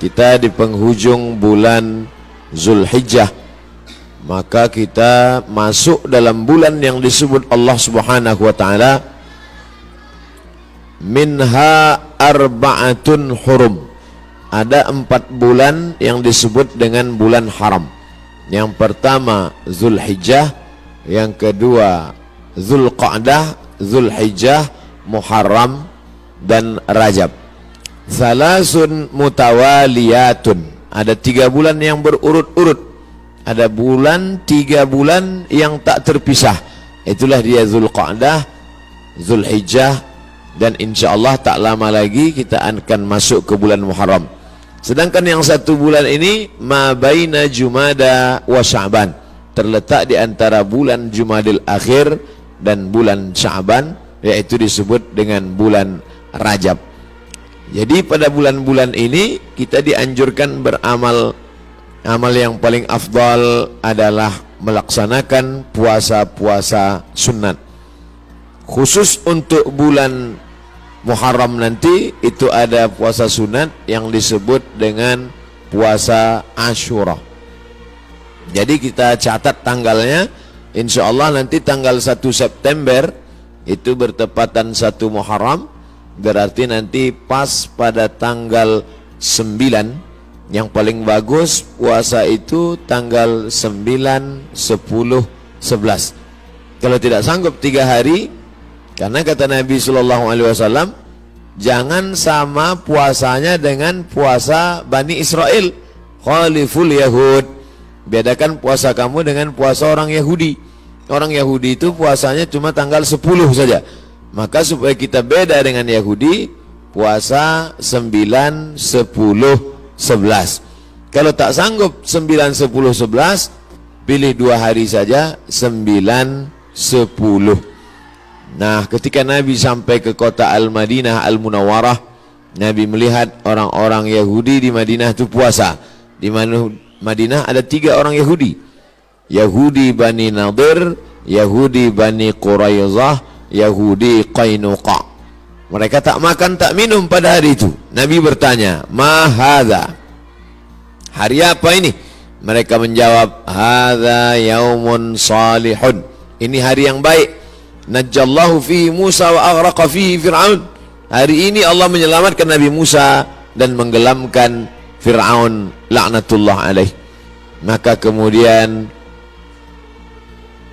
kita di penghujung bulan Zulhijjah, maka kita masuk dalam bulan yang disebut Allah Subhanahu wa taala minha arba'atun hurum. Ada 4 bulan yang disebut dengan bulan haram. Yang pertama Zulhijjah, yang kedua Zulqa'dah, Zulhijjah, Muharram dan Rajab. Salasun mutawaliyatun. Ada 3 bulan yang berurut-urut. Ada 3 bulan yang tak terpisah. Itulah dia Zulqa'dah, Zulhijjah, dan insyaallah tak lama lagi kita akan masuk ke bulan Muharram. Sedangkan yang 1 bulan ini ma baina Jumada wa Sya'ban, terletak di antara bulan Jumadil Akhir dan bulan Sya'ban, yaitu disebut dengan bulan Rajab. Jadi pada bulan-bulan ini kita dianjurkan beramal. Amal yang paling afdal adalah melaksanakan puasa-puasa sunat. Khusus untuk bulan Muharram nanti itu ada puasa sunat yang disebut dengan puasa Ashura. Jadi kita catat tanggalnya, insya Allah nanti tanggal 1 September itu bertepatan 1 Muharram, berarti nanti pas pada tanggal 9. Yang paling bagus puasa itu tanggal 9, 10, 11. Kalau tidak sanggup 3 hari, karena kata Nabi SAW, jangan sama puasanya dengan puasa Bani Israel. Khaliful Yahud. Bedakan puasa kamu dengan puasa orang Yahudi. Orang Yahudi itu puasanya cuma tanggal 10 saja. Maka supaya kita beda dengan Yahudi, puasa 9, 10, 11. Kalau tak sanggup 9, 10, 11, pilih 2 hari saja, 9, 10. Nah, ketika Nabi sampai ke kota Al-Madinah Al-Munawwarah, Nabi melihat orang-orang Yahudi di Madinah itu puasa. Di Madinah ada 3 orang Yahudi. Yahudi Bani Nadir, Yahudi Bani Quraizah, Yahudi Qainuqa. Mereka tak makan tak minum pada hari itu. Nabi bertanya, "Ma hadza?" Hari apa ini? Mereka menjawab, "Hadza yaumun salihun." Ini hari yang baik. Najjallahu fihi Musa wa aghraqa fihi Fir'aun. Hari ini Allah menyelamatkan Nabi Musa dan menggelamkan Fir'aun laknatullah alaih. Maka kemudian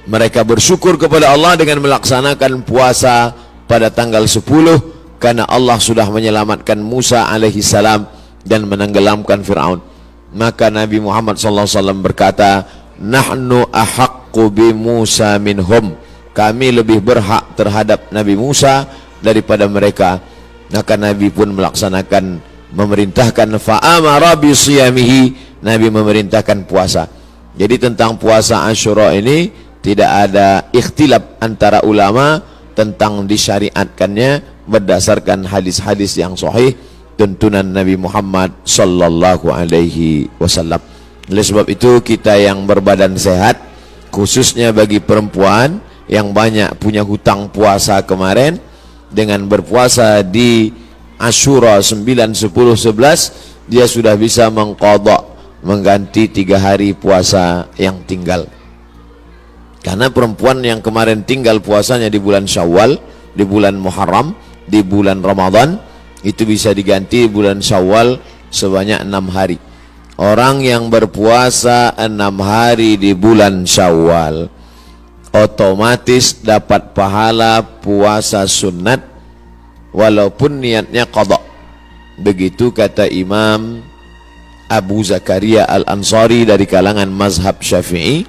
mereka bersyukur kepada Allah dengan melaksanakan puasa pada tanggal 10 karena Allah sudah menyelamatkan Musa alaihi salam dan menenggelamkan Fir'aun. Maka Nabi Muhammad SAW berkata, "Nahnu ahaqqu bi Musa minhum." Kami lebih berhak terhadap Nabi Musa daripada mereka. Maka Nabi pun melaksanakan, memerintahkan fa'amara bi siyamihi. Nabi memerintahkan puasa. Jadi tentang puasa Ashura ini tidak ada ikhtilaf antara ulama tentang disyariatkannya berdasarkan hadis-hadis yang sahih tuntunan Nabi Muhammad sallallahu alaihi wasallam. Oleh sebab itu kita yang berbadan sehat, khususnya bagi perempuan yang banyak punya hutang puasa kemarin, dengan berpuasa di Ashura 9, 10, 11 dia sudah bisa mengqadha, mengganti 3 hari puasa yang tinggal. Karena perempuan yang kemarin tinggal puasanya di bulan Syawal, di bulan Muharram, di bulan Ramadan, itu bisa diganti bulan Syawal sebanyak 6 hari. Orang yang berpuasa 6 hari di bulan Syawal otomatis dapat pahala puasa sunat walaupun niatnya qadha. Begitu kata Imam Abu Zakaria Al-Ansari dari kalangan mazhab Syafi'i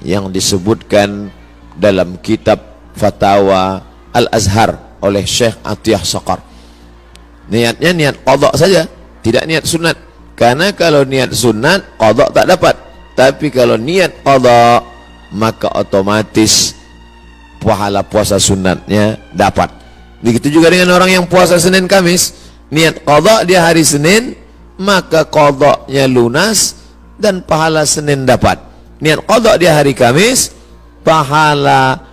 yang disebutkan dalam kitab Fatawa Al-Azhar oleh Syekh Atiyah Saqar. Niatnya niat qadha saja, tidak niat sunat. Karena kalau niat sunat qadha tak dapat. Tapi kalau niat qadha maka otomatis pahala puasa sunatnya dapat. Begitu juga dengan orang yang puasa Senin Kamis, niat qadha dia hari Senin, maka qadhanya lunas dan pahala Senin dapat. Niat qadha dia hari Kamis, pahala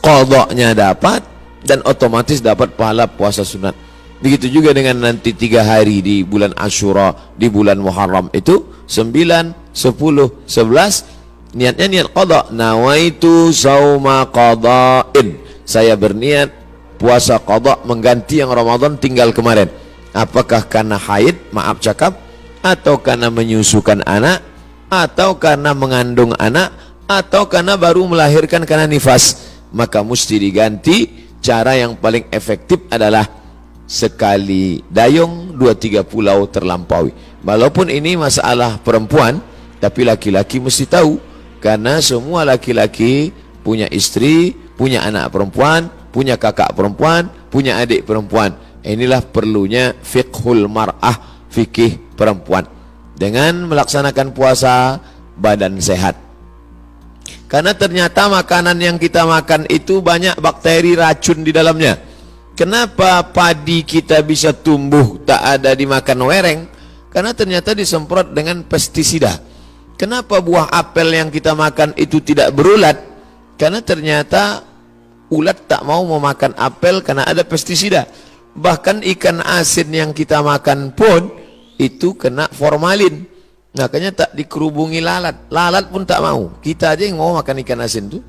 qadhanya dapat dan otomatis dapat pahala puasa sunat. Begitu juga dengan nanti 3 hari di bulan Asyura, di bulan Muharram itu 9, 10, 11 niatnya niat qada. Nawaitu sauma qada'in. Saya berniat puasa qada mengganti yang Ramadan tinggal kemarin. Apakah karena haid, maaf cakap, atau karena menyusukan anak, atau karena mengandung anak, atau karena baru melahirkan karena nifas, maka mesti diganti. Cara yang paling efektif adalah sekali dayung 2-3 pulau terlampaui. Walaupun ini masalah perempuan, tapi laki-laki mesti tahu, karena semua laki-laki punya istri, punya anak perempuan, punya kakak perempuan, punya adik perempuan. Inilah perlunya fiqhul mar'ah, fikih perempuan. Dengan melaksanakan puasa, badan sehat. Karena ternyata makanan yang kita makan itu banyak bakteri racun di dalamnya. Kenapa padi kita bisa tumbuh tak ada dimakan wereng? Karena ternyata disemprot dengan pestisida. Kenapa buah apel yang kita makan itu tidak berulat? Karena ternyata ulat tak mau memakan apel karena ada pestisida. Bahkan ikan asin yang kita makan pun itu kena formalin. Makanya tak dikerubungi lalat. Lalat pun tak mau. Kita aja yang mau makan ikan asin tuh.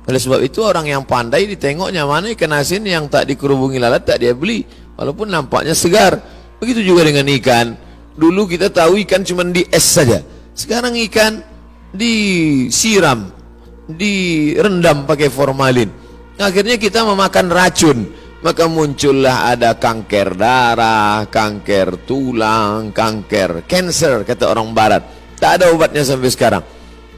Oleh sebab itu orang yang pandai ditengoknya mana ikan asin yang tak dikerubungi lalat tak dia beli. Walaupun nampaknya segar. Begitu juga dengan ikan. Dulu kita tahu ikan cuma di es saja. Sekarang ikan disiram, direndam pakai formalin. Akhirnya kita memakan racun. Maka muncullah ada kanker darah, kanker tulang, kanker cancer kata orang barat. Tak ada obatnya sampai sekarang.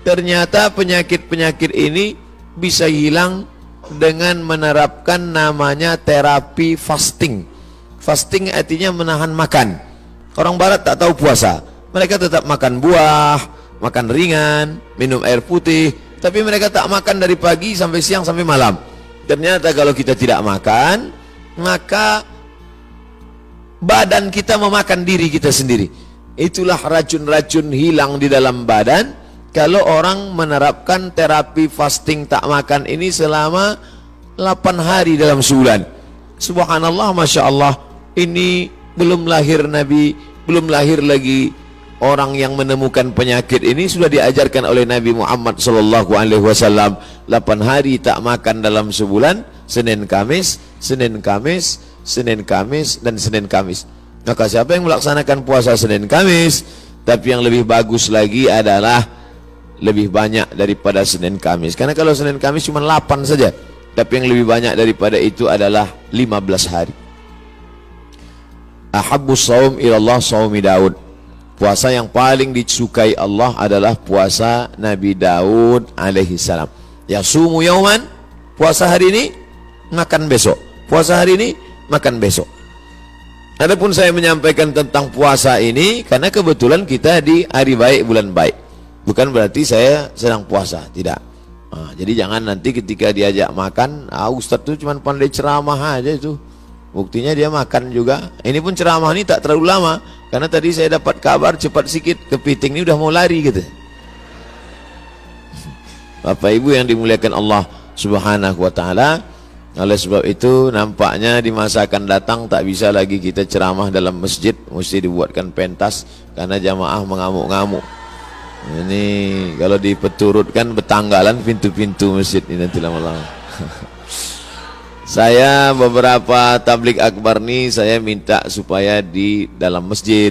Ternyata penyakit-penyakit ini bisa hilang dengan menerapkan namanya terapi fasting. Fasting artinya menahan makan. Orang barat tak tahu puasa. Mereka tetap makan buah, makan ringan, minum air putih, tapi mereka tak makan dari pagi sampai siang sampai malam. Ternyata kalau kita tidak makan, maka badan kita memakan diri kita sendiri. Itulah racun-racun hilang di dalam badan kalau orang menerapkan terapi fasting tak makan ini selama 8 hari dalam sebulan. Subhanallah, Masya Allah, ini belum lahir Nabi, belum lahir lagi orang yang menemukan penyakit ini sudah diajarkan oleh Nabi Muhammad SAW. 8 hari tak makan dalam sebulan, Senin Kamis, Senin Kamis, Senin Kamis, dan Senin Kamis. Maka siapa yang melaksanakan puasa Senin Kamis, tapi yang lebih bagus lagi adalah lebih banyak daripada Senin Kamis. Karena kalau Senin Kamis cuma 8 saja, tapi yang lebih banyak daripada itu adalah 15 hari. Ahabbus saum ilallah saumi Daud. Puasa yang paling disukai Allah adalah puasa Nabi Daud alaihi salam. Yasumu yauman, puasa hari ini, makan besok. Puasa hari ini, makan besok. Adapun saya menyampaikan tentang puasa ini karena kebetulan kita di hari baik, bulan baik. Bukan berarti saya sedang puasa, tidak. Jadi jangan nanti ketika diajak makan, Ustadz tuh cuma pandai ceramah aja itu. Buktinya dia makan juga. Ini pun ceramah ini tak terlalu lama, karena tadi saya dapat kabar cepat sikit, kepiting ini udah mau lari gitu. Bapak Ibu yang dimuliakan Allah Subhanahu wa taala, oleh sebab itu nampaknya di masa akan datang tak bisa lagi kita ceramah dalam masjid, mesti dibuatkan pentas karena jamaah mengamuk-ngamuk. Ini kalau dipeturutkan betanggalan pintu-pintu masjid ini nanti lama-lama. Saya beberapa tablik akbar nih saya minta supaya di dalam masjid,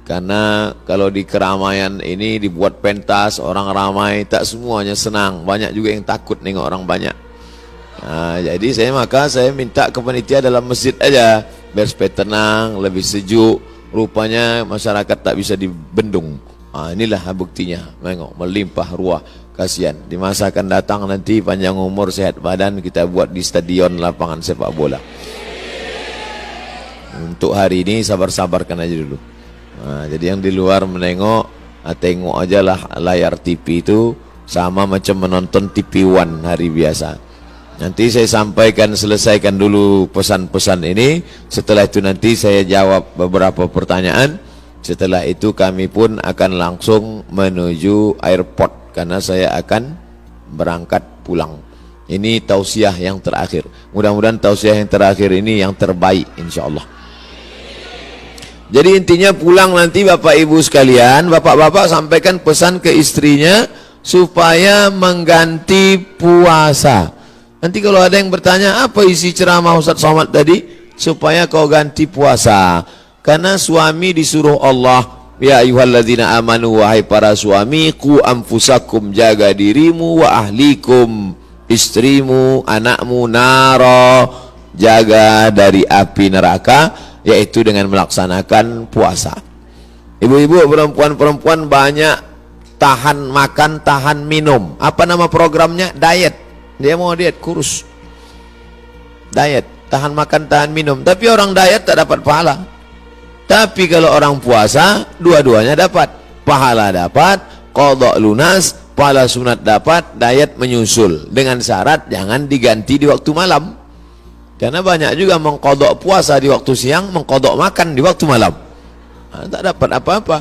karena kalau di keramaian ini dibuat pentas, orang ramai, tak semuanya senang, banyak juga yang takut nengok orang banyak. Jadi saya minta ke panitia dalam masjid aja, biar supaya tenang, lebih sejuk. Rupanya masyarakat tak bisa dibendung. Inilah buktinya, tengok melimpah ruah. Kasihan, di masa akan datang nanti panjang umur sehat badan kita buat di stadion lapangan sepak bola. Untuk hari ini sabar-sabarkan aja dulu. Jadi yang di luar menengok, tengok aja lah layar TV itu sama macam menonton TV One hari biasa. Nanti saya sampaikan, selesaikan dulu pesan-pesan ini. Setelah itu nanti saya jawab beberapa pertanyaan. Setelah itu kami pun akan langsung menuju airport, karena saya akan berangkat pulang. Ini tausiah yang terakhir. Mudah-mudahan tausiah yang terakhir ini yang terbaik insyaallah. Jadi intinya pulang nanti Bapak Ibu sekalian, bapak-bapak sampaikan pesan ke istrinya supaya mengganti puasa. Nanti kalau ada yang bertanya apa isi ceramah Ustaz Somad tadi, supaya kau ganti puasa. Karena suami disuruh Allah, ya ayyuhalladzina amanu, wahai para suami, qu anfusakum, jaga dirimu, wa ahlikum, istrimu, anakmu, naro, jaga dari api neraka, yaitu dengan melaksanakan puasa. Ibu-ibu, perempuan-perempuan banyak tahan makan, tahan minum. Apa nama programnya? Diet. Dia mau diet, kurus. Diet, tahan makan, tahan minum. Tapi orang diet tak dapat pahala. Tapi kalau orang puasa, dua-duanya dapat. Pahala dapat, qadha lunas, pahala sunat dapat, diet menyusul. Dengan syarat jangan diganti di waktu malam. Karena banyak juga mengqadha puasa di waktu siang, mengqadha makan di waktu malam. Nah, tak dapat apa-apa.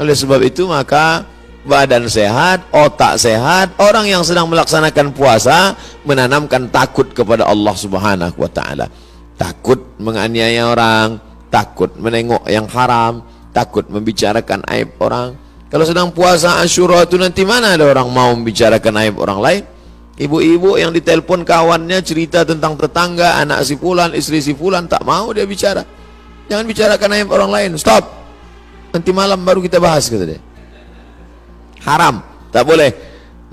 Oleh sebab itu maka badan sehat, otak sehat, orang yang sedang melaksanakan puasa menanamkan takut kepada Allah Subhanahu wa taala. Takut menganiaya orang, takut menengok yang haram, takut membicarakan aib orang. Kalau sedang puasa Asyura itu nanti mana ada orang mau membicarakan aib orang lain? Ibu-ibu yang ditelepon kawannya cerita tentang tetangga, anak si fulan, istri si fulan, tak mau dia bicara. Jangan bicarakan aib orang lain, stop. Nanti malam baru kita bahas, kata dia. Haram, tak boleh.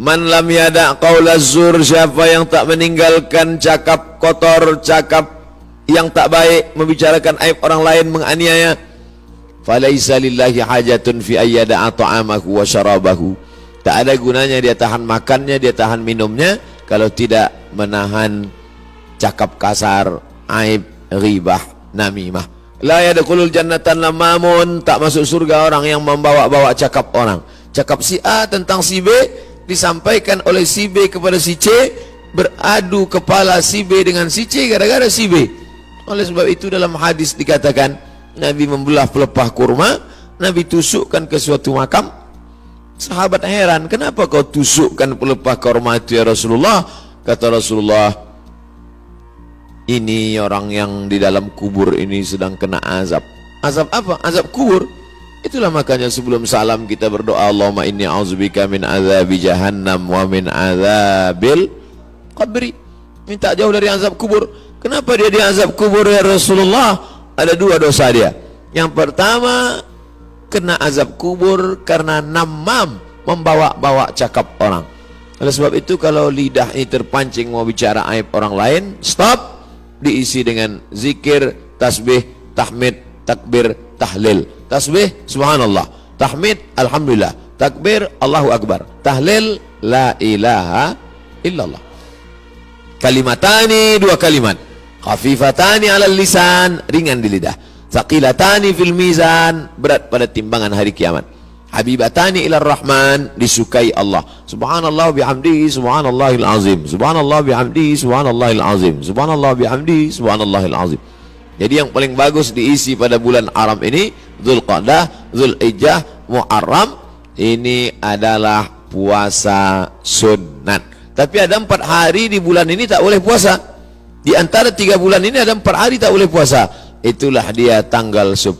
Man lam yada' qaula zur, siapa yang tak meninggalkan cakap kotor, cakap yang tak baik, membicarakan aib orang lain, menganiaya, falaisa lillahi hajatun fi ayyada'a ta'amahu wa syarabahu. Tak ada gunanya dia tahan makannya, dia tahan minumnya, kalau tidak menahan cakap kasar, aib, ghibah, namimah. La yadkhulul jannatan lamamun, tak masuk surga orang yang membawa-bawa cakap orang. Cakap si A tentang si B disampaikan oleh si B kepada si C, beradu kepala si B dengan si C gara-gara si B. Oleh sebab itu dalam hadis dikatakan Nabi membelah pelepah kurma, Nabi tusukkan ke suatu makam. Sahabat heran, kenapa kau tusukkan pelepah kurma itu ya Rasulullah? Kata Rasulullah, ini orang yang di dalam kubur ini sedang kena azab. Azab apa? Azab kubur. Itulah makanya sebelum salam kita berdoa, Allahumma inni a'udzubika min azabi jahannam wa min azabil qabri. Minta jauh dari azab kubur. Kenapa dia di azab kubur ya Rasulullah? Ada dua dosa dia. Yang pertama, kena azab kubur karena namam, membawa-bawa cakap orang. Oleh sebab itu kalau lidah ini terpancing mau bicara aib orang lain, stop, diisi dengan zikir, tasbih, tahmid, takbir, tahlil. Tasbih, subhanallah. Tahmid, alhamdulillah. Takbir, Allahu akbar. Tahlil, la ilaha illallah. Kalimatani, dua kalimat. Khafifatani alal lisan, ringan di lidah. Thaqilatani fil mizan, berat pada timbangan hari kiamat. Habibatani ilar rahman, disukai Allah. Subhanallah bihamdihi, subhanallahil azim. Subhanallah bihamdihi, subhanallahil azim. Subhanallah bihamdihi, subhanallahil azim. Jadi yang paling bagus diisi pada bulan haram ini, Dzulqa'dah, Dzulhijjah, Muharram, ini adalah puasa sunat. Tapi ada 4 hari di bulan ini tak boleh puasa. Di antara 3 bulan ini ada 4 hari tak boleh puasa. Itulah dia tanggal 10,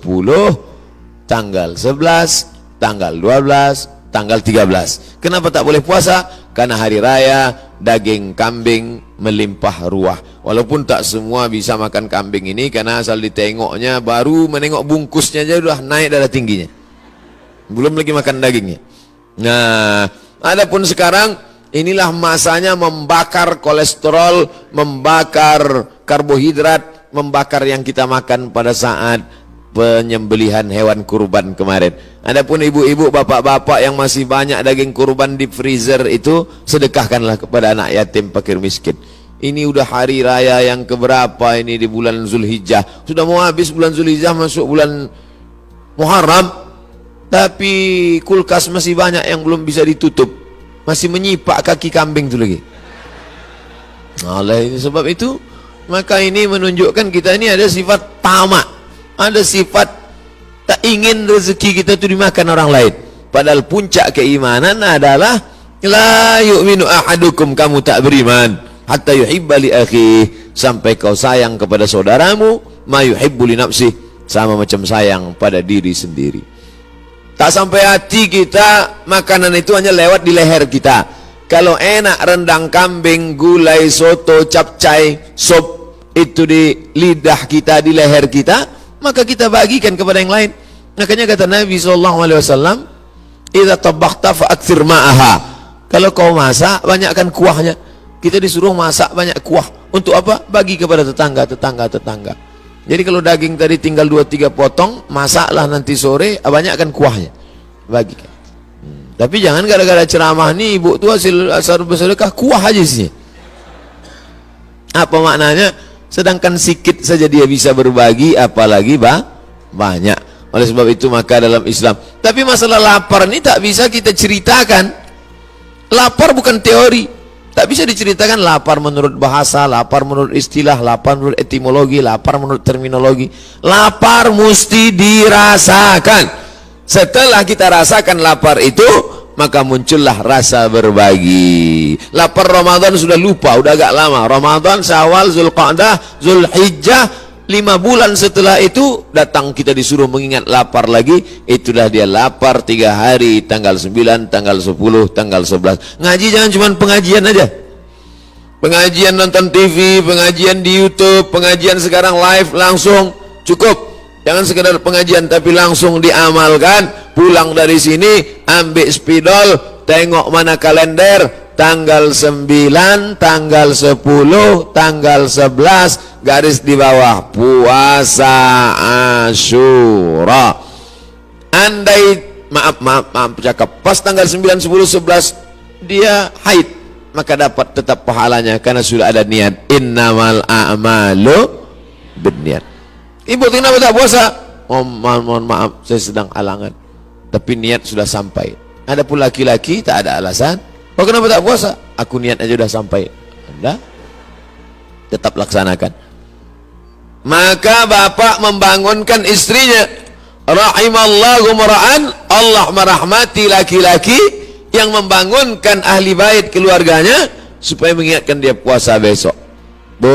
tanggal 11, tanggal 12, tanggal 13. Kenapa tak boleh puasa? Karena hari raya daging kambing melimpah ruah. Walaupun tak semua bisa makan kambing ini, karena asal ditengoknya, baru menengok bungkusnya aja sudah naik darah tingginya. Belum lagi makan dagingnya. Nah, adapun sekarang inilah masanya membakar kolesterol, membakar karbohidrat, membakar yang kita makan pada saat penyembelihan hewan kurban kemarin. Adapun ibu-ibu, bapak-bapak yang masih banyak daging kurban di freezer itu, sedekahkanlah kepada anak yatim, fakir miskin. Ini udah hari raya yang keberapa ini di bulan Zulhijjah. Sudah mau habis bulan Zulhijjah, masuk bulan Muharram, tapi kulkas masih banyak yang belum bisa ditutup, masih menyipak kaki kambing itu lagi. Oleh sebab itu, maka ini menunjukkan kita ini ada sifat tamak, ada sifat tak ingin rezeki kita itu dimakan orang lain. Padahal puncak keimanan adalah la yu'minu ahadukum, kamu tak beriman hatta yuhibba li akhihi, sampai kau sayang kepada saudaramu ma yuhibbu li nafsihi, sama macam sayang pada diri sendiri. Tak sampai hati kita, makanan itu hanya lewat di leher kita. Kalau enak rendang kambing, gulai, soto, capcay, sop itu di lidah kita, di leher kita, maka kita bagikan kepada yang lain. Makanya kata Nabi SAW, idza tabakhta fa'akthir ma'aha. Kalau kau masak, banyakkan kuahnya. Kita disuruh masak banyak kuah. Untuk apa? Bagi kepada tetangga. Jadi kalau daging tadi tinggal 2-3 potong, masaklah nanti sore, banyakkan kuahnya, bagikan. Tapi jangan gara-gara ceramah nih, ibu tua asal bersedekah, kuah aja sih. Apa maknanya? Sedangkan sikit saja dia bisa berbagi, apalagi banyak. Oleh sebab itu maka dalam Islam, tapi masalah lapar ini tak bisa kita ceritakan. Lapar bukan teori, tak bisa diceritakan. Lapar menurut bahasa, lapar menurut istilah, lapar menurut etimologi, lapar menurut terminologi. Lapar mesti dirasakan. Setelah kita rasakan lapar itu, maka muncullah rasa berbagi. Lapar Ramadan sudah lupa, udah agak lama. Ramadan, Syawal, Zulqa'dah, Zulhijjah, 5 bulan setelah itu datang kita disuruh mengingat lapar lagi. Itulah dia lapar 3 hari, tanggal 9, tanggal 10, tanggal 11. Ngaji jangan cuma pengajian aja. Pengajian nonton TV, pengajian di YouTube, pengajian sekarang live langsung, cukup. Jangan sekedar pengajian tapi langsung diamalkan. Pulang dari sini, ambil spidol, tengok mana kalender, tanggal 9, tanggal 10, tanggal 11, garis di bawah, puasa Asyura. Andai, maaf cakap, pas tanggal 9, 10, 11, dia haid, maka dapat tetap pahalanya, karena sudah ada niat. Innamal a'malu binniat. Ibu kenapa tak puasa? Mohon maaf, saya sedang halangan. Tapi niat sudah sampai. Adapun laki-laki tak ada alasan. Oh kenapa tak puasa? Aku niat aja sudah sampai. Anda tetap laksanakan. Maka bapak membangunkan istrinya. Rahimallahu mar'an, Allah merahmati laki-laki yang membangunkan ahli bait keluarganya supaya mengingatkan dia puasa besok. Bu,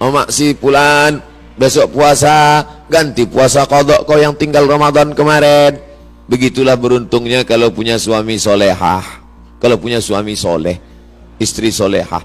Omak si Pulan, besok puasa, ganti puasa qadha kau yang tinggal Ramadan kemarin. Begitulah beruntungnya kalau punya suami solehah, kalau punya suami soleh, istri solehah.